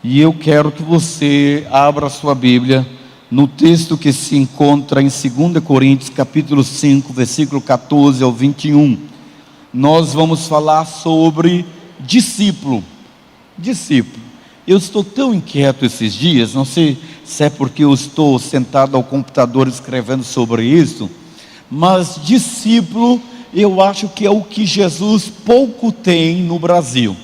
E eu quero que você abra a sua Bíblia no texto que se encontra em 2 Coríntios capítulo 5, versículo 14 ao 21. Nós vamos falar sobre discípulo. Eu estou tão inquieto esses dias, não sei se é porque eu estou sentado ao computador escrevendo sobre isso, mas discípulo eu acho que é o que Jesus pouco tem no Brasil.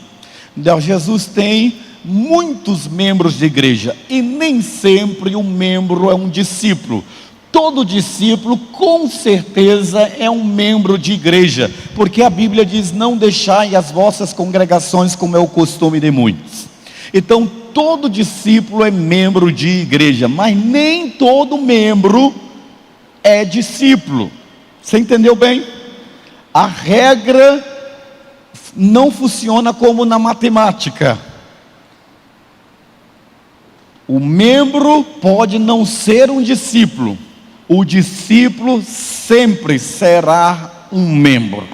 Jesus tem muitos membros de igreja e nem sempre um membro é um discípulo. Todo discípulo com certeza é um membro de igreja, porque a Bíblia diz: não deixai as vossas congregações como é o costume de muitos. Então todo discípulo é membro de igreja, mas nem todo membro é discípulo. Você entendeu bem? A regra não funciona como na matemática. O membro pode não ser um discípulo, o discípulo sempre será um membro.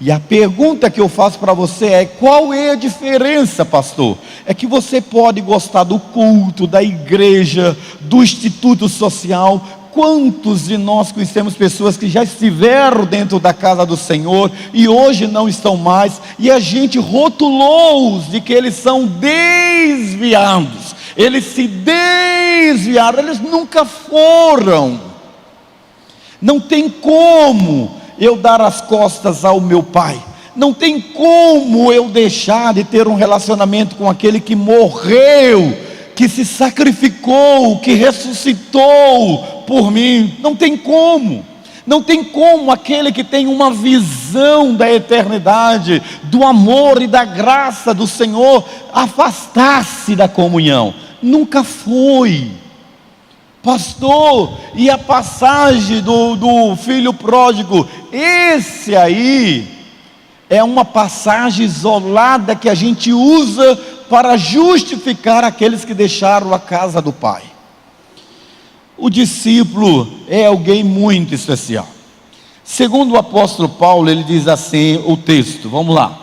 E a pergunta que eu faço para você é: qual é a diferença, pastor? É que você pode gostar do culto, da igreja, do instituto social. Quantos de nós conhecemos pessoas que já estiveram dentro da casa do Senhor e hoje não estão mais, e a gente rotulou-os de que eles são desviados? Eles se desviaram, eles nunca foram. Não tem como eu dar as costas ao meu pai, não tem como eu deixar de ter um relacionamento com aquele que morreu, que se sacrificou, que ressuscitou por mim. Não tem como. Não tem como aquele que tem uma visão da eternidade, do amor e da graça do Senhor, afastar-se da comunhão. Nunca foi. Pastor, e a passagem do filho pródigo? Esse aí é uma passagem isolada que a gente usa para justificar aqueles que deixaram a casa do pai. O discípulo é alguém muito especial. Segundo o apóstolo Paulo, ele diz assim, o texto, vamos lá.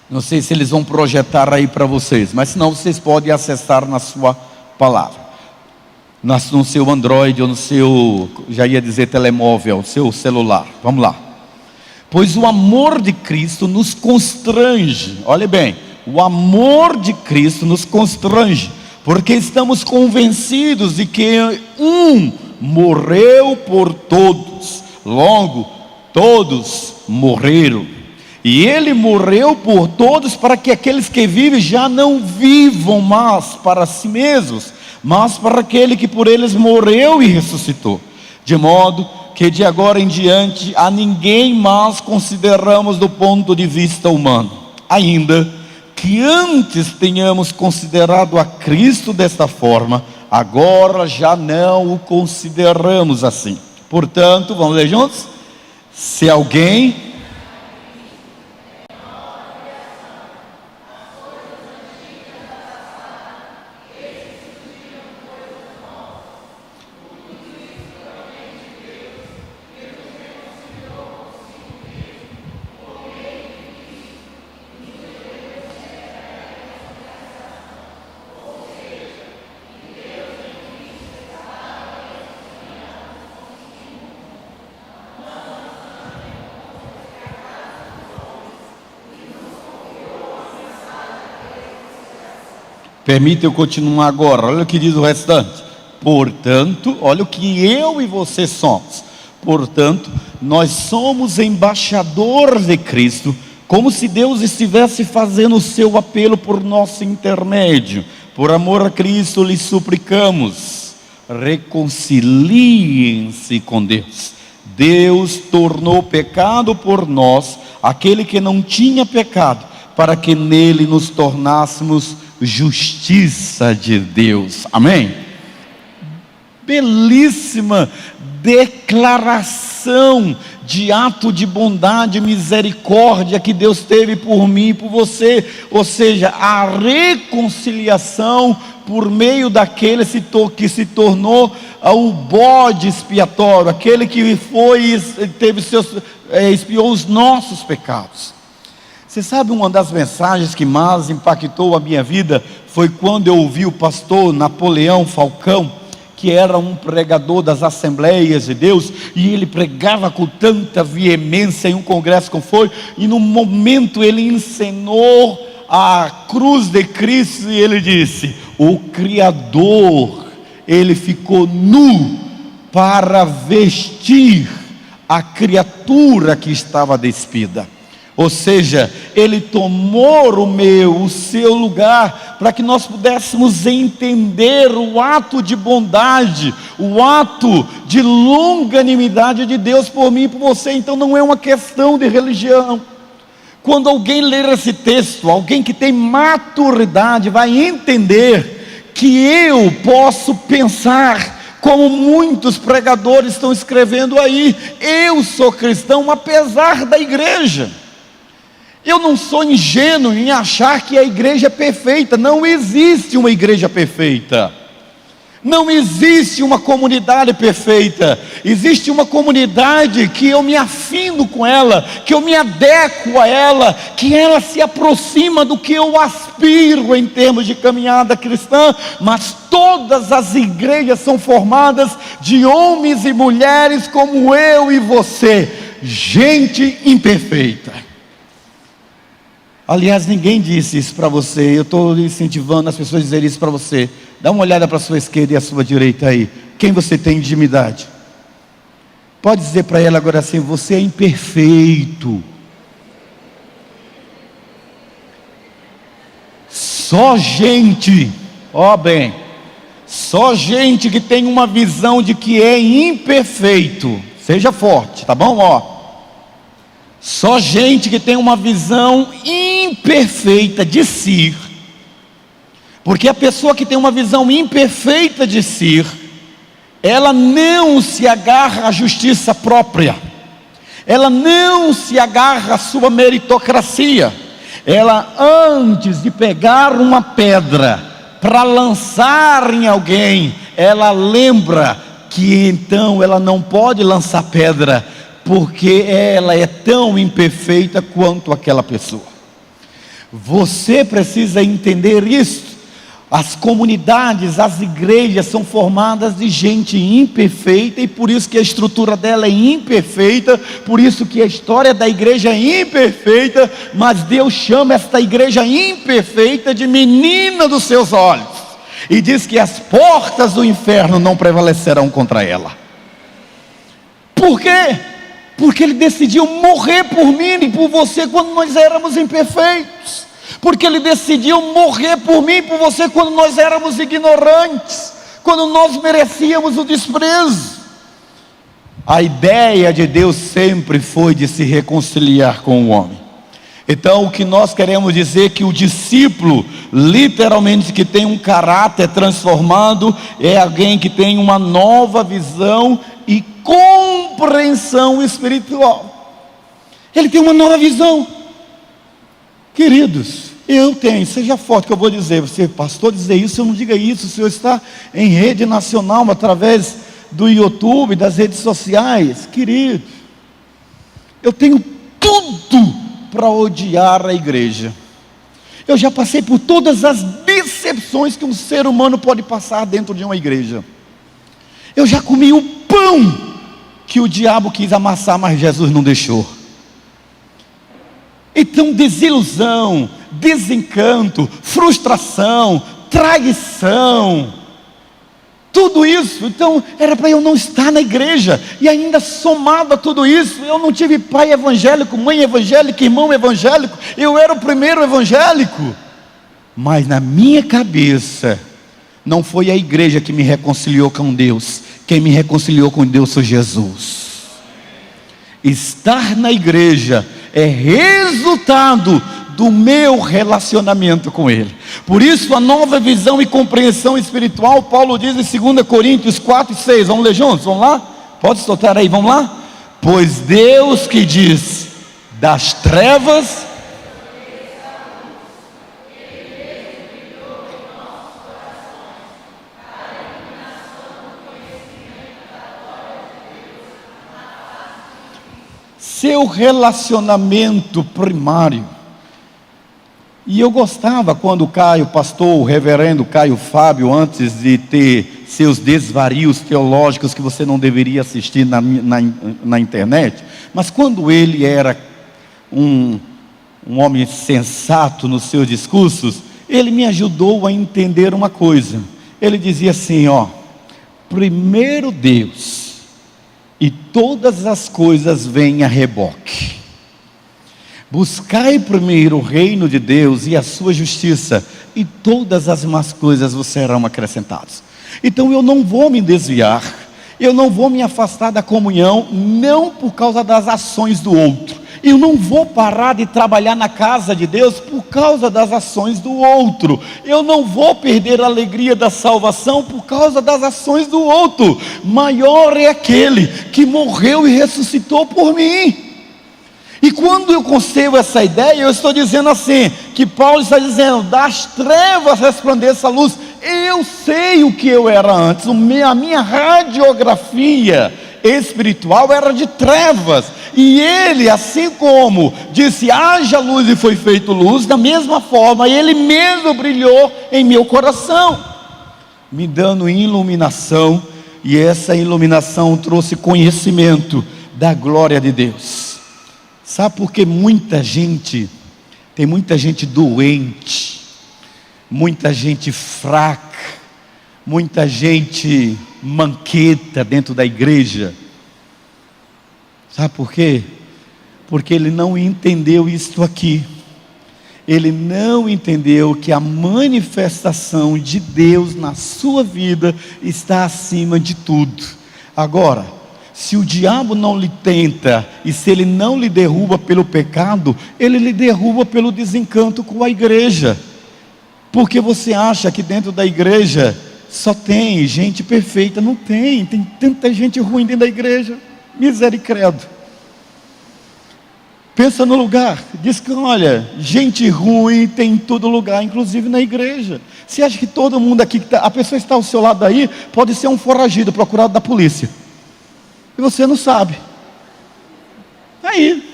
Não sei se eles vão projetar aí para vocês, mas senão vocês podem acessar na sua palavra, no seu Android ou no seu, já ia dizer telemóvel, seu celular. Vamos lá. Pois o amor de Cristo nos constrange. Olha bem, o amor de Cristo nos constrange, porque estamos convencidos de que um morreu por todos, logo todos morreram, e ele morreu por todos para que aqueles que vivem já não vivam mais para si mesmos, mas para aquele que por eles morreu e ressuscitou, de modo que de agora em diante a ninguém mais consideramos do ponto de vista humano, ainda que antes tenhamos considerado a Cristo desta forma, agora já não o consideramos assim. Portanto, vamos ler juntos? Se alguém permita eu continuar agora, olha o que diz o restante. Portanto, olha o que eu e você somos. Portanto, nós somos embaixadores de Cristo, como se Deus estivesse fazendo o seu apelo por nosso intermédio. Por amor a Cristo lhes suplicamos, reconciliem-se com Deus. Deus tornou pecado por nós aquele que não tinha pecado, para que nele nos tornássemos justiça de Deus. Amém? Belíssima declaração de ato de bondade e misericórdia que Deus teve por mim e por você. Ou seja, a reconciliação por meio daquele que se tornou o bode expiatório, aquele que expiou os nossos pecados. Você sabe, uma das mensagens que mais impactou a minha vida foi quando eu ouvi o pastor Napoleão Falcão, que era um pregador das Assembleias de Deus, e ele pregava com tanta veemência em um congresso como foi, e no momento ele encenou a cruz de Cristo, e ele disse: o Criador, ele ficou nu para vestir a criatura que estava despida. Ou seja, ele tomou o seu lugar, para que nós pudéssemos entender o ato de bondade, o ato de longanimidade de Deus por mim e por você. Então não é uma questão de religião. Quando alguém ler esse texto, alguém que tem maturidade vai entender que eu posso pensar como muitos pregadores estão escrevendo aí. Eu sou cristão apesar da igreja. Eu não sou ingênuo em achar que a igreja é perfeita. Não existe uma igreja perfeita. Não existe uma comunidade perfeita. Existe uma comunidade que eu me afino com ela, que eu me adequo a ela, que ela se aproxima do que eu aspiro em termos de caminhada cristã. Mas todas as igrejas são formadas de homens e mulheres como eu e você, gente imperfeita. Aliás, ninguém disse isso para você. Eu estou incentivando as pessoas a dizerem isso para você. Dá uma olhada para a sua esquerda e a sua direita aí. Quem você tem intimidade? Pode dizer para ela agora assim: você é imperfeito. Só gente, ó bem, só gente que tem uma visão de que é imperfeito. Seja forte, tá bom? Ó. Só gente que tem uma visão imperfeita de si, porque a pessoa que tem uma visão imperfeita de si, ela não se agarra à justiça própria, ela não se agarra à sua meritocracia. Ela, antes de pegar uma pedra para lançar em alguém, ela lembra que então ela não pode lançar pedra, porque ela é tão imperfeita quanto aquela pessoa. Você precisa entender isso. As comunidades, as igrejas são formadas de gente imperfeita, e por isso que a estrutura dela é imperfeita, por isso que a história da igreja é imperfeita, mas Deus chama esta igreja imperfeita de menina dos seus olhos, e diz que as portas do inferno não prevalecerão contra ela. Por quê? Porque Ele decidiu morrer por mim e por você quando nós éramos imperfeitos. Porque Ele decidiu morrer por mim e por você quando nós éramos ignorantes, quando nós merecíamos o desprezo. A ideia de Deus sempre foi de se reconciliar com o homem. Então o que nós queremos dizer é que o discípulo, literalmente, que tem um caráter transformado, é alguém que tem uma nova visão e compreensão espiritual. Ele tem uma nova visão. Queridos, eu tenho, seja forte que eu vou dizer, você pastor dizer isso, eu não diga isso, o senhor está em rede nacional, através do YouTube, das redes sociais. Querido, eu tenho tudo para odiar a igreja. Eu já passei por todas as decepções que um ser humano pode passar dentro de uma igreja. Eu já comi o pão que o diabo quis amassar, mas Jesus não deixou. Então, desilusão, desencanto, frustração, traição, tudo isso. Então era para eu não estar na igreja. E ainda somado a tudo isso, eu não tive pai evangélico, mãe evangélica, irmão evangélico. Eu era o primeiro evangélico. Mas na minha cabeça, não foi a igreja que me reconciliou com Deus. Quem me reconciliou com Deus foi Jesus. Estar na igreja é resultado do meu relacionamento com Ele. Por isso a nova visão e compreensão espiritual, Paulo diz em 2 Coríntios 4:6, vamos ler juntos, vamos lá? Pode soltar aí, vamos lá? Pois Deus que diz, das trevas seu relacionamento primário E eu gostava quando o Caio, pastor, o reverendo Caio Fábio, antes de ter seus desvarios teológicos que você não deveria assistir na internet, mas quando ele era um homem sensato nos seus discursos, ele me ajudou a entender uma coisa. Ele dizia assim, primeiro Deus, e todas as coisas vêm a reboque. Buscai primeiro o reino de Deus e a sua justiça, e todas as más coisas vos serão acrescentadas. Então eu não vou me desviar, eu não vou me afastar da comunhão, não por causa das ações do outro. Eu não vou parar de trabalhar na casa de Deus por causa das ações do outro. Eu não vou perder a alegria da salvação por causa das ações do outro. Maior é aquele que morreu e ressuscitou por mim. E quando eu concebo essa ideia, eu estou dizendo assim, que Paulo está dizendo, das trevas resplandeça a luz. Eu sei o que eu era antes, a minha radiografia espiritual era de trevas, e ele, assim como disse, haja luz e foi feito luz, da mesma forma, ele mesmo brilhou em meu coração, me dando iluminação, e essa iluminação trouxe conhecimento da glória de Deus. Sabe por que tem muita gente doente, muita gente fraca, muita gente manqueta dentro da igreja? Sabe por quê? Porque ele não entendeu isto aqui. Ele não entendeu que a manifestação de Deus na sua vida está acima de tudo. Agora, se o diabo não lhe tenta, e se ele não lhe derruba pelo pecado, ele lhe derruba pelo desencanto com a igreja. Porque você acha que dentro da igreja só tem gente perfeita? Não tem, tem tanta gente ruim dentro da igreja. Misericórdia. Pensa no lugar, diz que olha, gente ruim tem em todo lugar, inclusive na igreja. Você acha que todo mundo aqui, a pessoa que está ao seu lado aí, pode ser um foragido, procurado da polícia, e você não sabe. Aí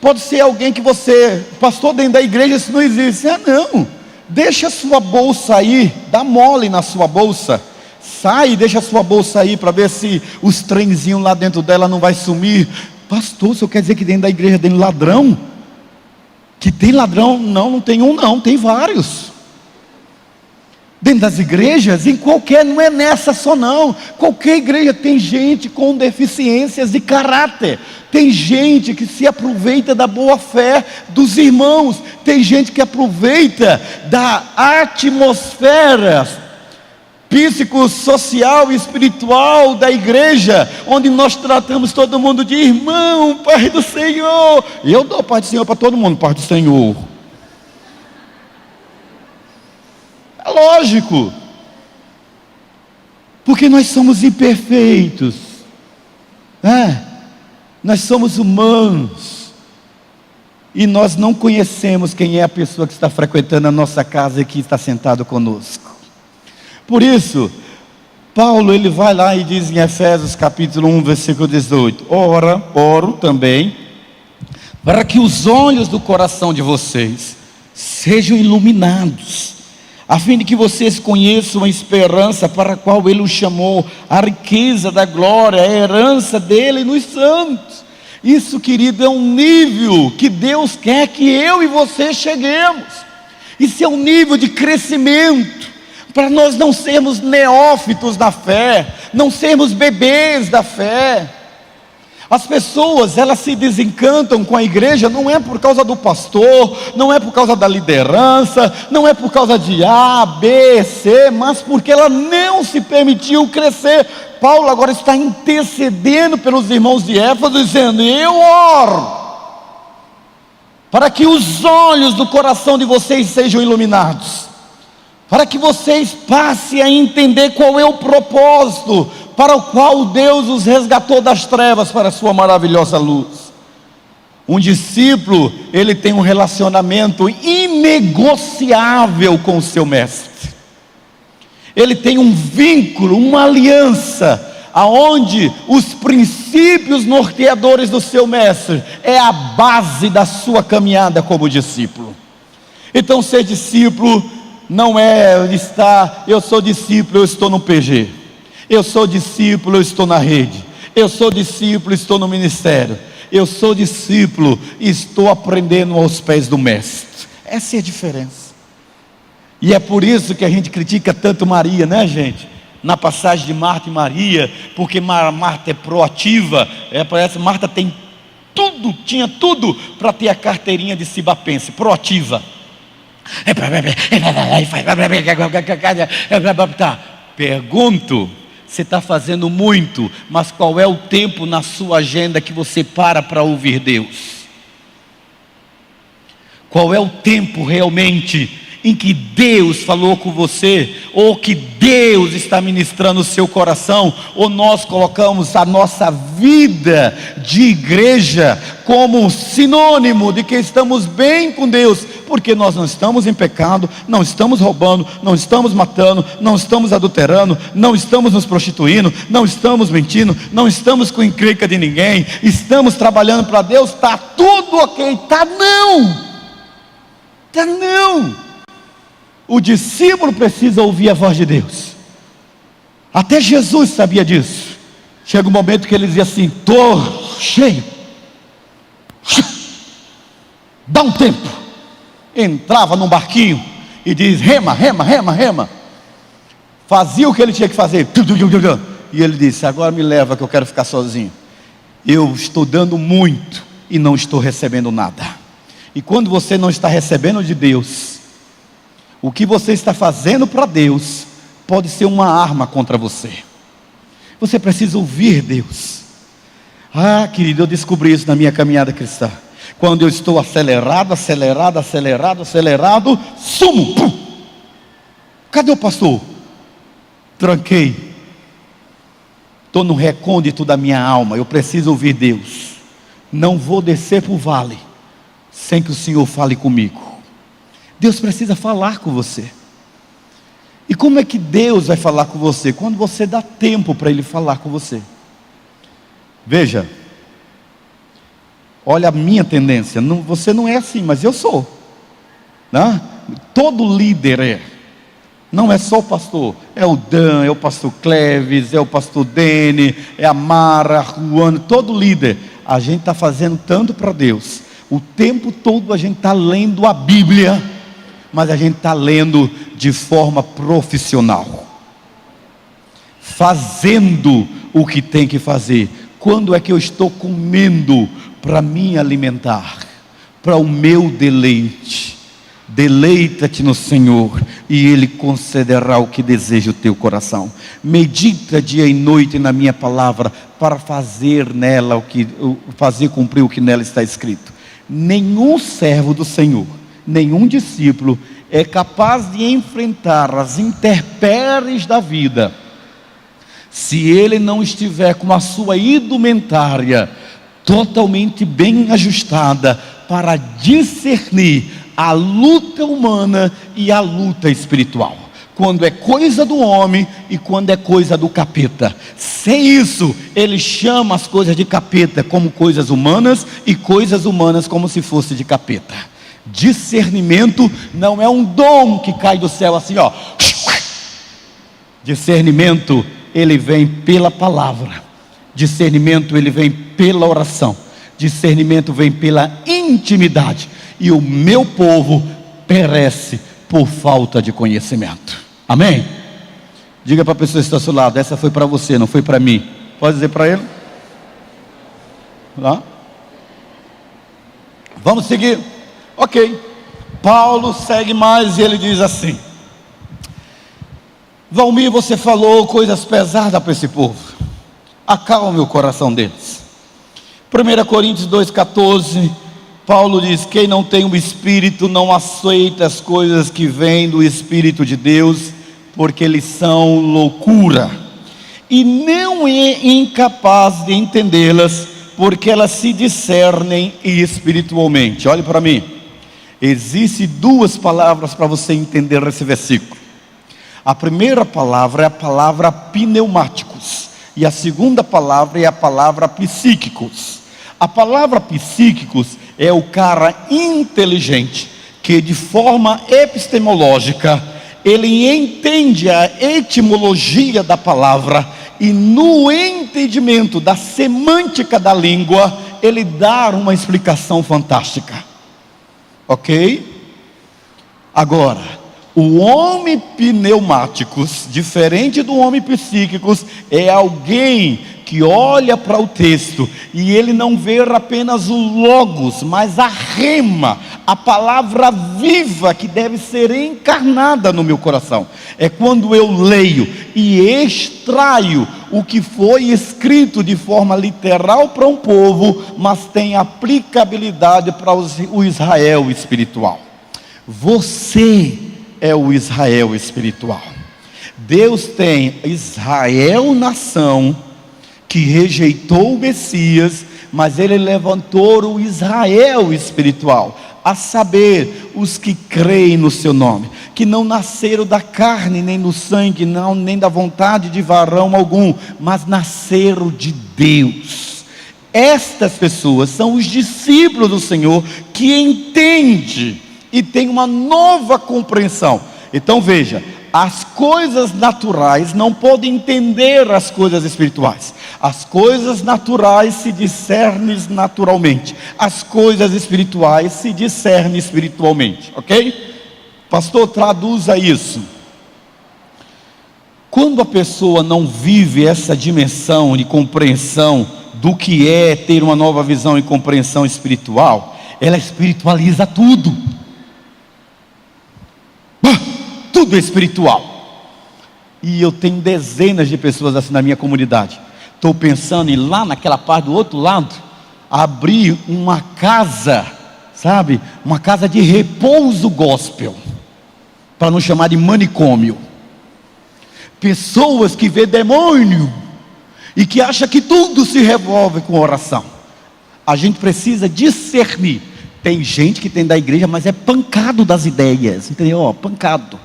pode ser alguém que você, pastor, dentro da igreja isso não existe. Não, deixa a sua bolsa aí, dá mole na sua bolsa, sai, deixa a sua bolsa aí, para ver se os trenzinhos lá dentro dela não vai sumir. Pastor, o senhor quer dizer que dentro da igreja tem ladrão? Que tem ladrão? Não, não tem um não, tem vários. Dentro das igrejas, em qualquer, não é nessa só não, qualquer igreja tem gente com deficiências de caráter, tem gente que se aproveita da boa fé dos irmãos, tem gente que aproveita da atmosfera psicossocial e espiritual da igreja, onde nós tratamos todo mundo de irmão, Pai do Senhor. Eu dou Pai do Senhor para todo mundo, Pai do Senhor. É lógico, porque nós somos imperfeitos, nós somos humanos, e nós não conhecemos quem é a pessoa que está frequentando a nossa casa e que está sentado conosco. Por isso, Paulo ele vai lá e diz em Efésios capítulo 1, versículo 18: oro também, para que os olhos do coração de vocês sejam iluminados, a fim de que vocês conheçam a esperança para a qual Ele os chamou, a riqueza da glória, a herança dele nos santos. Isso, querido, é um nível que Deus quer que eu e você cheguemos. Isso é um nível de crescimento, para nós não sermos neófitos da fé, não sermos bebês da fé. As pessoas, elas se desencantam com a igreja, não é por causa do pastor, não é por causa da liderança, não é por causa de A, B, C, mas porque ela não se permitiu crescer. Paulo agora está intercedendo pelos irmãos de Éfeso, dizendo: eu oro para que os olhos do coração de vocês sejam iluminados, para que vocês passem a entender qual é o propósito para o qual Deus os resgatou das trevas para a sua maravilhosa luz. Um discípulo, ele tem um relacionamento inegociável com o seu mestre. Ele tem um vínculo, uma aliança, aonde os princípios norteadores do seu mestre é a base da sua caminhada como discípulo. Então, ser discípulo não é estar, eu sou discípulo, eu estou no PG, eu sou discípulo, eu estou na rede, eu sou discípulo, estou no ministério, eu sou discípulo e estou aprendendo aos pés do mestre. Essa é a diferença. E é por isso que a gente critica tanto Maria, né, gente? Na passagem de Marta e Maria, porque Marta é proativa, parece que Marta tem tudo, tinha tudo para ter a carteirinha de cibapense, proativa. Pergunto, você está fazendo muito, mas qual é o tempo na sua agenda que você para ouvir Deus? Qual é o tempo realmente em que Deus falou com você, ou que Deus está ministrando o seu coração, ou nós colocamos a nossa vida de igreja como sinônimo de que estamos bem com Deus, porque nós não estamos em pecado, não estamos roubando, não estamos matando, não estamos adulterando, não estamos nos prostituindo, não estamos mentindo, não estamos com encrenca de ninguém, estamos trabalhando para Deus, está tudo ok, está não. O discípulo precisa ouvir a voz de Deus. Até Jesus sabia disso. Chega um momento que ele dizia assim: estou cheio, dá um tempo. Entrava num barquinho e diz: rema, rema, rema, rema. Fazia o que ele tinha que fazer. E ele disse: agora me leva que eu quero ficar sozinho. Eu estou dando muito e não estou recebendo nada. E quando você não está recebendo de Deus, o que você está fazendo para Deus pode ser uma arma contra você. Você precisa ouvir Deus. Querido, eu descobri isso na minha caminhada cristã. Quando eu estou acelerado, sumo. Pum. Cadê o pastor? Tranquei. Estou no recôndito da minha alma. Eu preciso ouvir Deus. Não vou descer para o vale sem que o Senhor fale comigo. Deus precisa falar com você. E como é que Deus vai falar com você? Quando você dá tempo para Ele falar com você. Veja, olha a minha tendência. Você não é assim, mas eu sou, né? Todo líder é. Não é só o pastor, é o Dan, é o pastor Cleves, é o pastor Dene, é a Mara, Juan, todo líder. A gente está fazendo tanto para Deus. O tempo todo a gente está lendo a Bíblia, mas a gente está lendo de forma profissional, fazendo o que tem que fazer. Quando é que eu estou comendo para me alimentar, para o meu deleite? Deleita-te no Senhor e Ele concederá o que deseja o teu coração. Medita dia e noite na minha palavra, para fazer nela fazer cumprir o que nela está escrito. Nenhum servo do Senhor, nenhum discípulo é capaz de enfrentar as intempéries da vida se ele não estiver com a sua indumentária totalmente bem ajustada para discernir a luta humana e a luta espiritual, quando é coisa do homem e quando é coisa do capeta. Sem isso, ele chama as coisas de capeta como coisas humanas e coisas humanas como se fosse de capeta. Discernimento não é um dom que cai do céu assim, ó. Discernimento, ele vem pela palavra. Discernimento, ele vem pela oração. Discernimento vem pela intimidade. E o meu povo perece por falta de conhecimento. Amém? Diga para a pessoa que está ao seu lado: essa foi para você, não foi para mim. Pode dizer para ele? Lá. Vamos seguir. Ok. Paulo segue mais e ele diz assim: Valmir, você falou coisas pesadas para esse povo. Acalme o coração deles. 1 Coríntios 2,14, Paulo diz: quem não tem o Espírito não aceita as coisas que vêm do Espírito de Deus, porque eles são loucura, e não é incapaz de entendê-las, porque elas se discernem espiritualmente. Olhe para mim. Existem duas palavras para você entender esse versículo. A primeira palavra é a palavra pneumáticos, E a segunda palavra é a palavra psíquicos. A palavra psíquicos é o cara inteligente, que de forma epistemológica, ele entende a etimologia da palavra, e no entendimento da semântica da língua, ele dá uma explicação fantástica. Ok? Agora, o homem pneumáticos, diferente do homem psíquicos, é alguém que olha para o texto e ele não vê apenas o logos, mas a rema, a palavra viva que deve ser encarnada no meu coração. É quando eu leio e extraio o que foi escrito de forma literal para um povo, mas tem aplicabilidade para o Israel espiritual. Você é o Israel espiritual. Deus tem Israel nação, que rejeitou o Messias, mas ele levantou o Israel espiritual, a saber, os que creem no seu nome, que não nasceram da carne, nem do sangue, não, nem da vontade de varão algum, mas nasceram de Deus. Estas pessoas são os discípulos do Senhor, que entendem e tem uma nova compreensão. Então veja, as coisas naturais não podem entender as coisas espirituais. As coisas naturais se discernem naturalmente, as coisas espirituais se discernem espiritualmente, ok? Pastor, traduza isso. Quando a pessoa não vive essa dimensão de compreensão do que é ter uma nova visão e compreensão espiritual, ela espiritualiza tudo. Tudo é espiritual. E eu tenho dezenas de pessoas assim na minha comunidade. Estou pensando em ir lá naquela parte do outro lado, abrir uma casa, sabe? Uma casa de repouso gospel, para não chamar de manicômio. Pessoas que vê demônio e que acham que tudo se resolve com oração. A gente precisa discernir. Tem gente que tem da igreja, mas é pancado das ideias, entendeu? Pancado.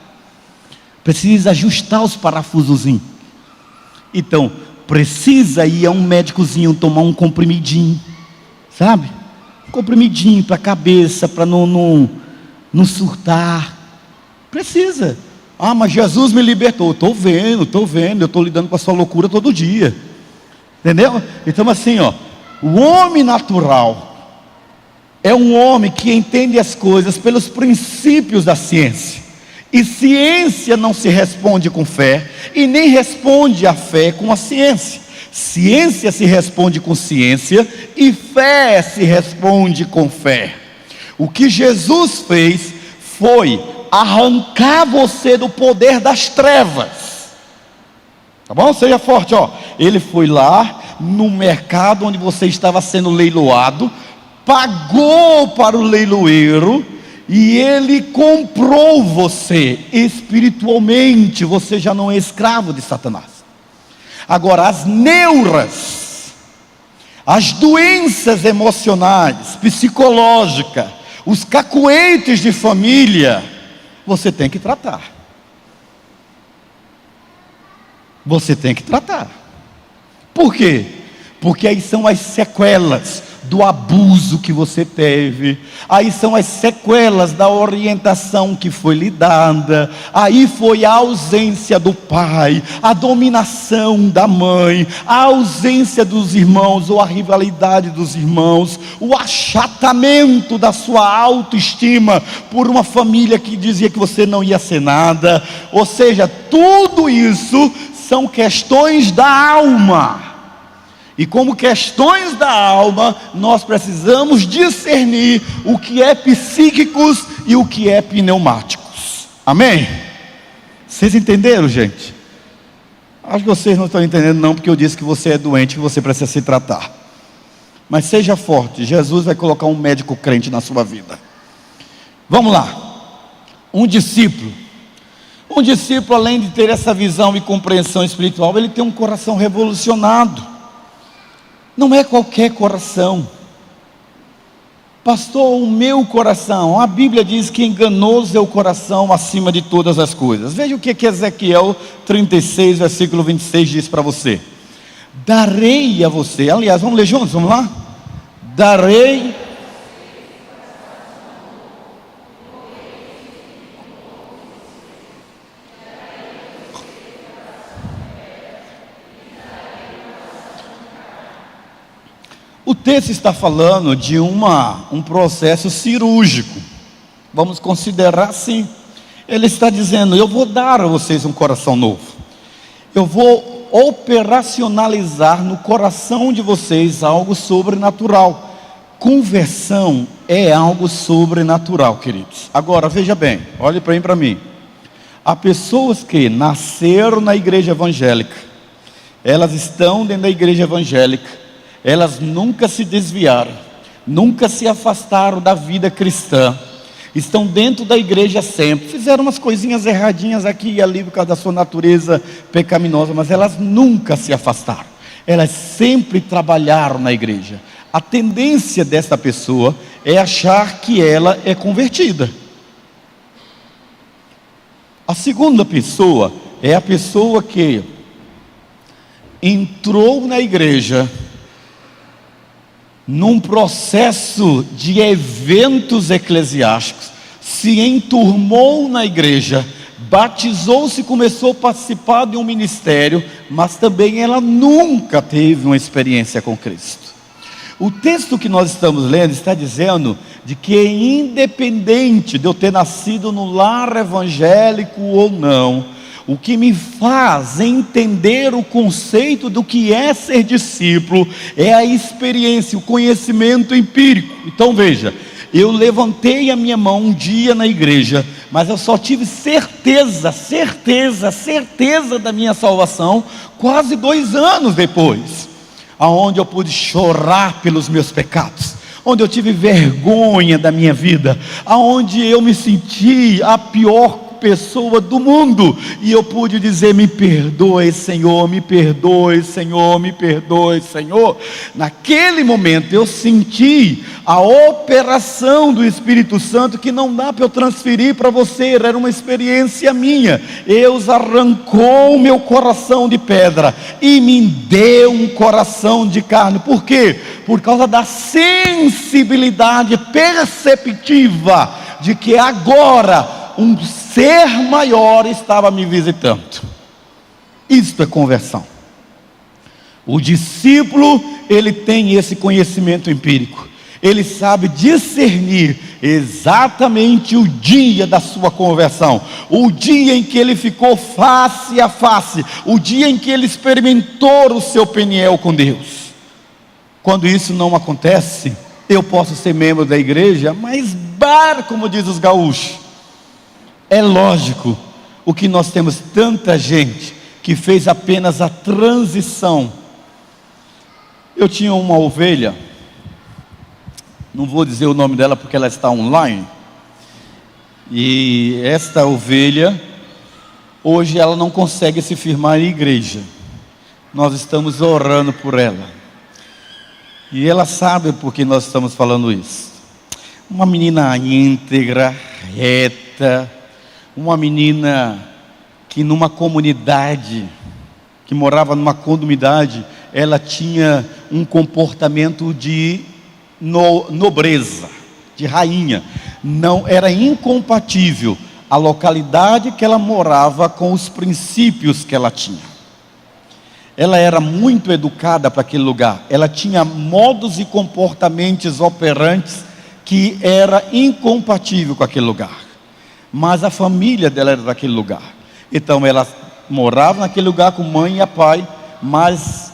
Precisa ajustar os parafusozinhos. Então, precisa ir a um médicozinho tomar um comprimidinho, sabe? Um comprimidinho para a cabeça, para não surtar. Precisa. Ah, mas Jesus me libertou. Estou vendo, eu estou lidando com a sua loucura todo dia. Entendeu? Então assim, o homem natural é um homem que entende as coisas pelos princípios da ciência. E ciência não se responde com fé, e nem responde a fé com a ciência. Ciência se responde com ciência, e fé se responde com fé. O que Jesus fez foi arrancar você do poder das trevas. Tá bom? Seja forte, Ele foi lá no mercado onde você estava sendo leiloado, pagou para o leiloeiro, e ele comprou você espiritualmente. Você já não é escravo de Satanás. Agora, as neuras, as doenças emocionais, psicológicas, os cacuetes de família, você tem que tratar. Você tem que tratar. Por quê? Porque aí são as sequelas do abuso que você teve, aí são as sequelas da orientação que foi lhe dada, aí foi a ausência do pai, a dominação da mãe, a ausência dos irmãos, ou a rivalidade dos irmãos, o achatamento da sua autoestima por uma família que dizia que você não ia ser nada. Ou seja, tudo isso são questões da alma. E como questões da alma, nós precisamos discernir o que é psíquicos e o que é pneumáticos. Amém? Vocês entenderam, gente? Acho que vocês não estão entendendo não, porque eu disse que você é doente, que você precisa se tratar. Mas seja forte, Jesus vai colocar um médico crente na sua vida. Vamos lá. Um discípulo, além de ter essa visão e compreensão espiritual, ele tem um coração revolucionado. Não é qualquer coração. Pastor, o meu coração, a Bíblia diz que enganoso é o coração acima de todas as coisas. Veja o que Ezequiel 36, versículo 26 diz para você. darei a você. Aliás, vamos ler juntos, vamos lá? Darei. O texto está falando de um processo cirúrgico. Vamos considerar assim. Ele está dizendo: eu vou dar a vocês um coração novo. Eu vou operacionalizar no coração de vocês algo sobrenatural. Conversão é algo sobrenatural, queridos. Agora, veja bem, olhe para mim. Há pessoas que nasceram na igreja evangélica. Elas estão dentro da igreja evangélica. Elas nunca se desviaram, nunca se afastaram da vida cristã, estão dentro da igreja sempre, fizeram umas coisinhas erradinhas aqui e ali por causa da sua natureza pecaminosa, mas elas nunca se afastaram, elas sempre trabalharam na igreja. A tendência dessa pessoa é achar que ela é convertida. A segunda pessoa é a pessoa que entrou na igreja num processo de eventos eclesiásticos, se enturmou na igreja, batizou-se, começou a participar de um ministério, mas também ela nunca teve uma experiência com Cristo. O texto que nós estamos lendo está dizendo de que, independente de eu ter nascido no lar evangélico ou não, o que me faz entender o conceito do que é ser discípulo é a experiência, o conhecimento empírico. Então veja, eu levantei a minha mão um dia na igreja, mas eu só tive certeza da minha salvação quase 2 anos depois, aonde eu pude chorar pelos meus pecados, onde eu tive vergonha da minha vida, aonde eu me senti a pior pessoa do mundo, e eu pude dizer: me perdoe, Senhor, me perdoe, Senhor, me perdoe, Senhor. Naquele momento eu senti a operação do Espírito Santo, que não dá para eu transferir para você, era uma experiência minha. Deus arrancou o meu coração de pedra e me deu um coração de carne. Por quê? Por causa da sensibilidade perceptiva de que agora um ser maior estava me visitando. Isto é conversão. O discípulo, ele tem esse conhecimento empírico. Ele sabe discernir exatamente o dia da sua conversão, o dia em que ele ficou face a face, o dia em que ele experimentou o seu Peniel com Deus. Quando isso não acontece, eu posso ser membro da igreja, mas como diz os gaúchos, é lógico o que nós temos tanta gente que fez apenas a transição. Eu tinha uma ovelha, não vou dizer o nome dela porque ela está online, e esta ovelha, hoje ela não consegue se firmar em igreja. Nós estamos orando por ela, e ela sabe por que nós estamos falando isso. Uma menina íntegra, reta, uma menina que numa comunidade, que morava numa comunidade, ela tinha um comportamento de nobreza, de rainha. Não era incompatível a localidade que ela morava com os princípios que ela tinha. Ela era muito educada para aquele lugar. Ela tinha modos e comportamentos operantes que era incompatível com aquele lugar. Mas a família dela era daquele lugar. Então ela morava naquele lugar com mãe e pai, mas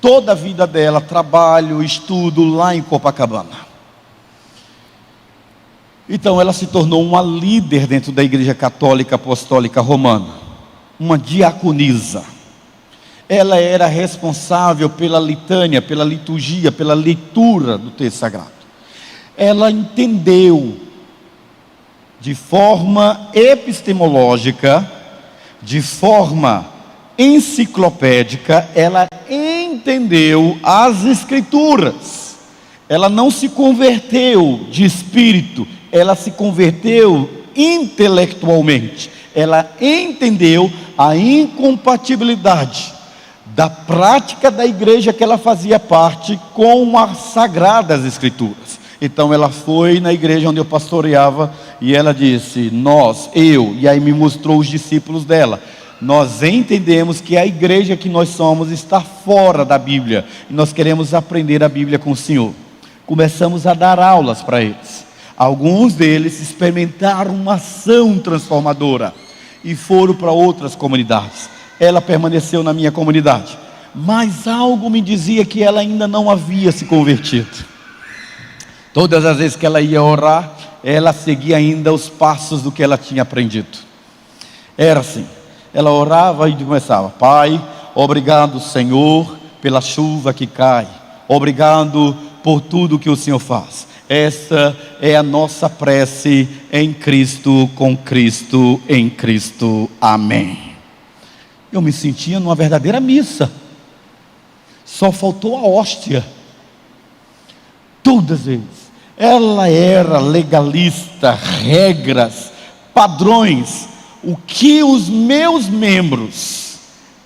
toda a vida dela, trabalho, estudo lá em Copacabana. Então ela se tornou uma líder dentro da Igreja Católica Apostólica Romana, uma diaconisa. Ela era responsável pela litânia, pela liturgia, pela leitura do texto sagrado. Ela entendeu de forma epistemológica, de forma enciclopédica, ela entendeu as Escrituras. Ela não se converteu de espírito, ela se converteu intelectualmente. Ela entendeu a incompatibilidade da prática da igreja que ela fazia parte com as Sagradas Escrituras. Então ela foi na igreja onde eu pastoreava e ela disse: e aí me mostrou os discípulos dela. Nós entendemos que a igreja que nós somos está fora da Bíblia e nós queremos aprender a Bíblia com o Senhor. Começamos a dar aulas para eles. Alguns deles experimentaram uma ação transformadora e foram para outras comunidades. Ela permaneceu na minha comunidade, mas algo me dizia que ela ainda não havia se convertido. Todas as vezes que ela ia orar, ela seguia ainda os passos do que ela tinha aprendido. Era assim, ela orava e começava: Pai, obrigado, Senhor, pela chuva que cai, obrigado por tudo que o Senhor faz. Essa é a nossa prece em Cristo, com Cristo, em Cristo, amém. Eu me sentia numa verdadeira missa, só faltou a hóstia. Todas as vezes ela era legalista, regras, padrões. O que os meus membros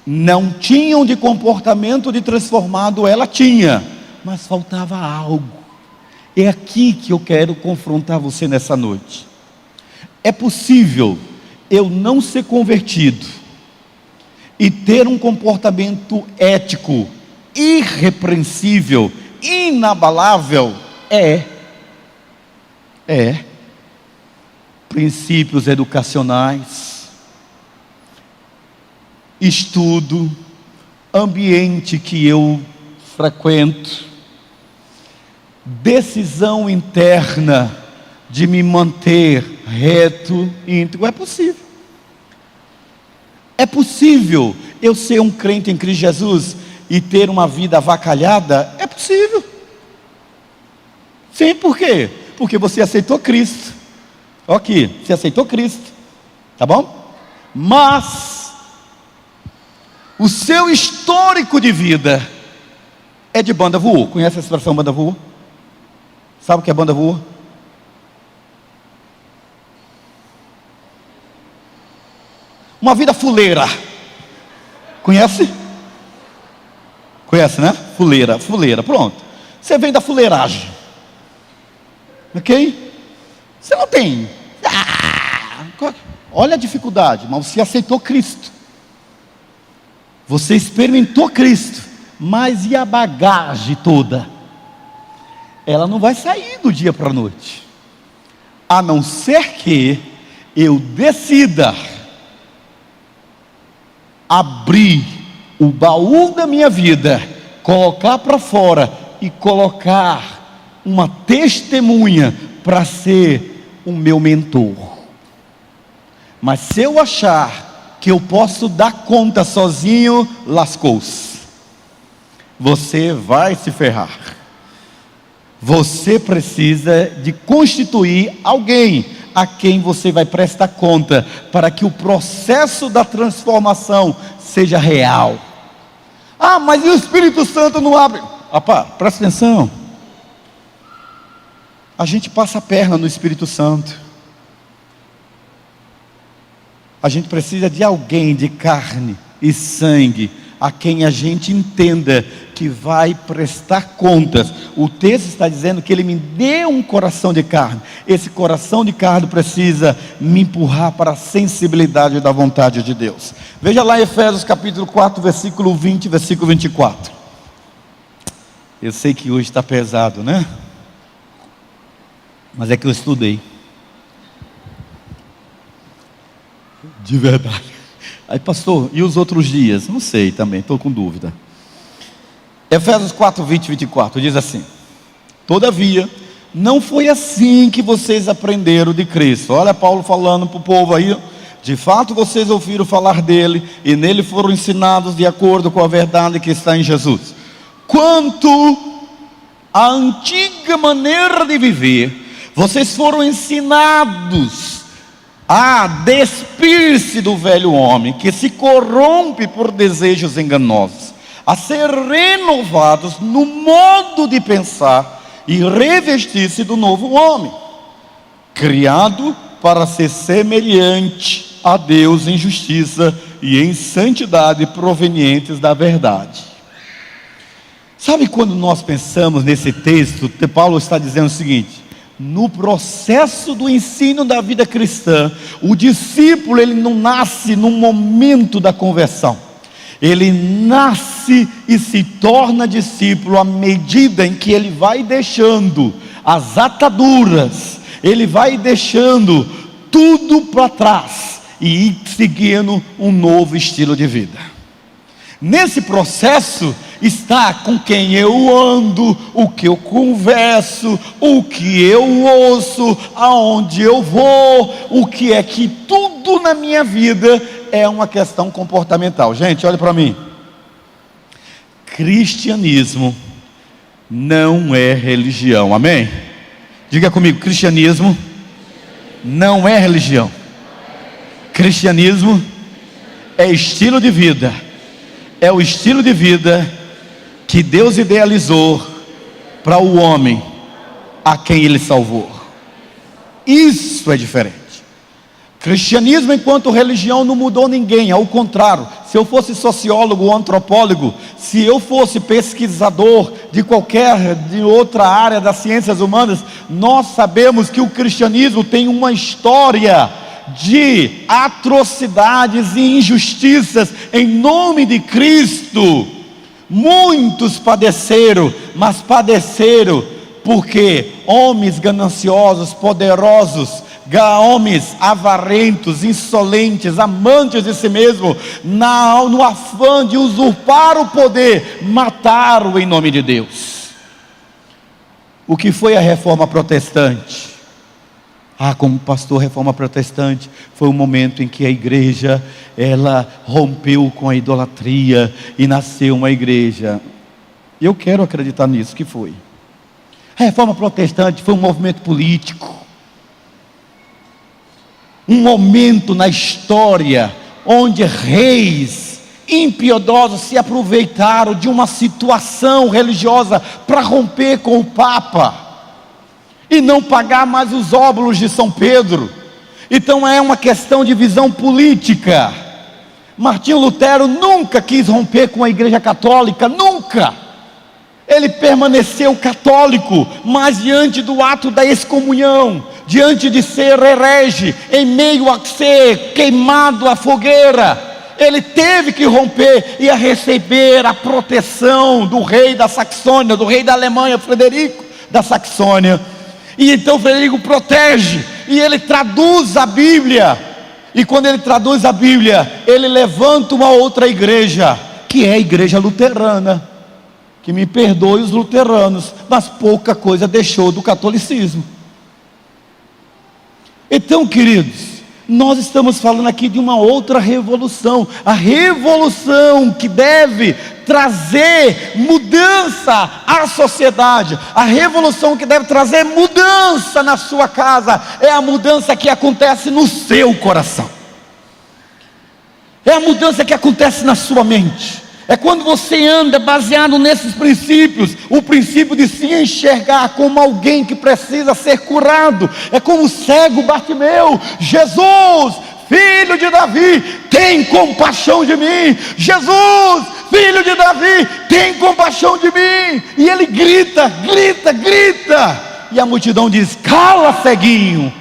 não tinham de comportamento de transformado, ela tinha, mas faltava algo. É aqui que eu quero confrontar você nessa noite. É possível eu não ser convertido e ter um comportamento ético irrepreensível, inabalável? Princípios educacionais, estudo, ambiente que eu frequento, decisão interna de me manter reto, íntegro. É possível. É possível eu ser um crente em Cristo Jesus e ter uma vida avacalhada? É possível. Sim, por quê? Porque você aceitou Cristo. Ok, você aceitou Cristo, tá bom? Mas o seu histórico de vida é de banda voou. Conhece a expressão banda voou? Sabe o que é banda voou? Uma vida fuleira. Conhece? Conhece, né? Fuleira, pronto. Você vem da fuleiragem, ok? Você não tem. Olha a dificuldade, mas você aceitou Cristo. Você experimentou Cristo. Mas e a bagagem toda? Ela não vai sair do dia para a noite, a não ser que eu decida abrir o baú da minha vida, colocar para fora e colocar uma testemunha para ser o meu mentor. Mas se eu achar que eu posso dar conta sozinho, lascou-se. Você vai se ferrar. Você precisa de constituir alguém a quem você vai prestar conta, para que o processo da transformação seja real. Ah, mas e o Espírito Santo não abre? Presta atenção. A gente passa a perna no Espírito Santo. A gente precisa de alguém de carne e sangue, a quem a gente entenda que vai prestar contas. O texto está dizendo que Ele me deu um coração de carne. Esse coração de carne precisa me empurrar para a sensibilidade da vontade de Deus. Veja lá em Efésios capítulo 4, versículo 20, versículo 24. Eu sei que hoje está pesado, né? Mas é que eu estudei. De verdade. Aí, pastor, e os outros dias? Não sei também, estou com dúvida. Efésios 4, 20 e 24 diz assim: todavia, não foi assim que vocês aprenderam de Cristo. Olha Paulo falando para o povo aí. De fato vocês ouviram falar dele, e nele foram ensinados de acordo com a verdade que está em Jesus. Quanto à antiga maneira de viver, vocês foram ensinados a despir-se do velho homem, que se corrompe por desejos enganosos, a ser renovados no modo de pensar e revestir-se do novo homem, criado para ser semelhante a Deus em justiça, e em santidade provenientes da verdade. Sabe quando nós pensamos nesse texto, Paulo está dizendo o seguinte: no processo do ensino da vida cristã, o discípulo ele não nasce no momento da conversão, ele nasce e se torna discípulo à medida em que ele vai deixando as ataduras, ele vai deixando tudo para trás e ir seguindo um novo estilo de vida. Nesse processo está com quem eu ando, o que eu converso, o que eu ouço, aonde eu vou, o que é que tudo na minha vida é uma questão comportamental. Gente, olha para mim. Cristianismo não é religião, amém? Diga comigo, cristianismo não é religião. Cristianismo é estilo de vida. É o estilo de vida que Deus idealizou para o homem a quem Ele salvou. Isso é diferente. Cristianismo enquanto religião não mudou ninguém, ao contrário. Se eu fosse sociólogo ou antropólogo, se eu fosse pesquisador de outra área das ciências humanas, nós sabemos que o cristianismo tem uma história de atrocidades e injustiças em nome de Cristo. Muitos padeceram, mas padeceram porque homens gananciosos, poderosos, homens avarentos, insolentes, amantes de si mesmo, no afã de usurpar o poder, mataram em nome de Deus. O que foi a reforma protestante? Como pastor, reforma protestante foi um momento em que a igreja, ela rompeu com a idolatria e nasceu uma igreja. Eu quero acreditar nisso, que foi. A reforma protestante foi um movimento político, um momento na história onde reis impiedosos se aproveitaram de uma situação religiosa para romper com o Papa e não pagar mais os óbolos de São Pedro. Então é uma questão de visão política. Martinho Lutero nunca quis romper com a igreja católica, nunca. Ele permaneceu católico, mas diante do ato da excomunhão, diante de ser herege, em meio a ser queimado à fogueira, ele teve que romper e a receber a proteção do rei da Saxônia, do rei da Alemanha, Frederico da Saxônia. E então Frederico protege, e ele traduz a Bíblia, e quando ele traduz a Bíblia, ele levanta uma outra igreja, que é a igreja luterana, que me perdoe os luteranos, mas pouca coisa deixou do catolicismo. Então, queridos, nós estamos falando aqui de uma outra revolução, a revolução que deve trazer mudança à sociedade, a revolução que deve trazer mudança na sua casa, é a mudança que acontece no seu coração, é a mudança que acontece na sua mente, é quando você anda baseado nesses princípios, o princípio de se enxergar como alguém que precisa ser curado, é como o cego Bartimeu: Jesus, filho de Davi, tem compaixão de mim. Jesus, filho de Davi, tem compaixão de mim. E ele grita, grita, grita, e a multidão diz: cala, ceguinho,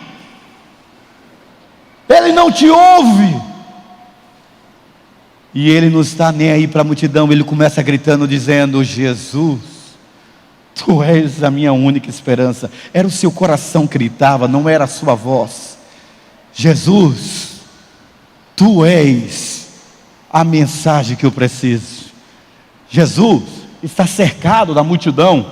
ele não te ouve. E ele não está nem aí para a multidão, ele começa gritando, dizendo: Jesus, Tu és a minha única esperança. Era o seu coração que gritava, não era a sua voz. Jesus, Tu és a mensagem que eu preciso. Jesus está cercado da multidão.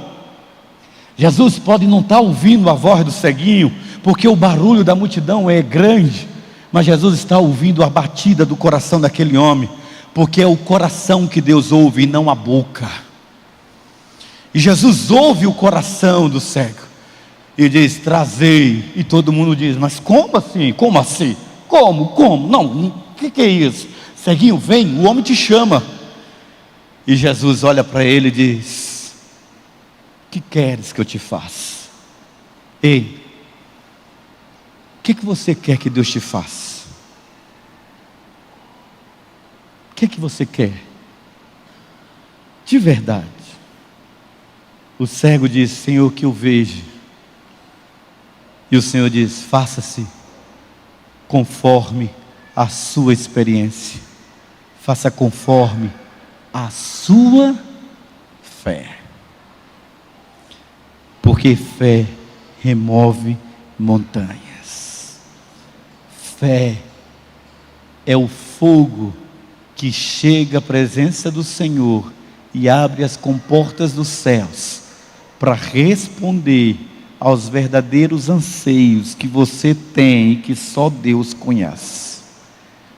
Jesus pode não estar ouvindo a voz do ceguinho, porque o barulho da multidão é grande, mas Jesus está ouvindo a batida do coração daquele homem, porque é o coração que Deus ouve e não a boca. E Jesus ouve o coração do cego e diz: trazei. E todo mundo diz: mas como assim? Como assim? Como? Não, o que é isso? Ceguinho, vem, o homem te chama. E Jesus olha para ele e diz: que queres que eu te faça? Ei, o que você quer que Deus te faça? que é que você quer? De verdade. O cego diz: Senhor, que eu veja. E o Senhor diz: faça-se conforme a sua experiência. Faça conforme a sua fé. Porque fé remove montanhas. Fé é o fogo que chega à presença do Senhor e abre as comportas dos céus para responder aos verdadeiros anseios que você tem e que só Deus conhece.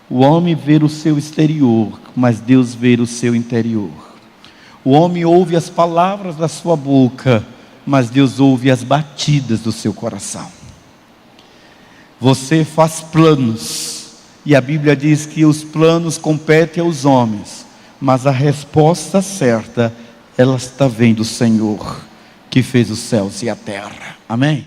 O homem vê o seu exterior, mas Deus vê o seu interior. O homem ouve as palavras da sua boca, mas Deus ouve as batidas do seu coração. Você faz planos, e a Bíblia diz que os planos competem aos homens, mas a resposta certa, ela está vendo do Senhor, que fez os céus e a terra. Amém?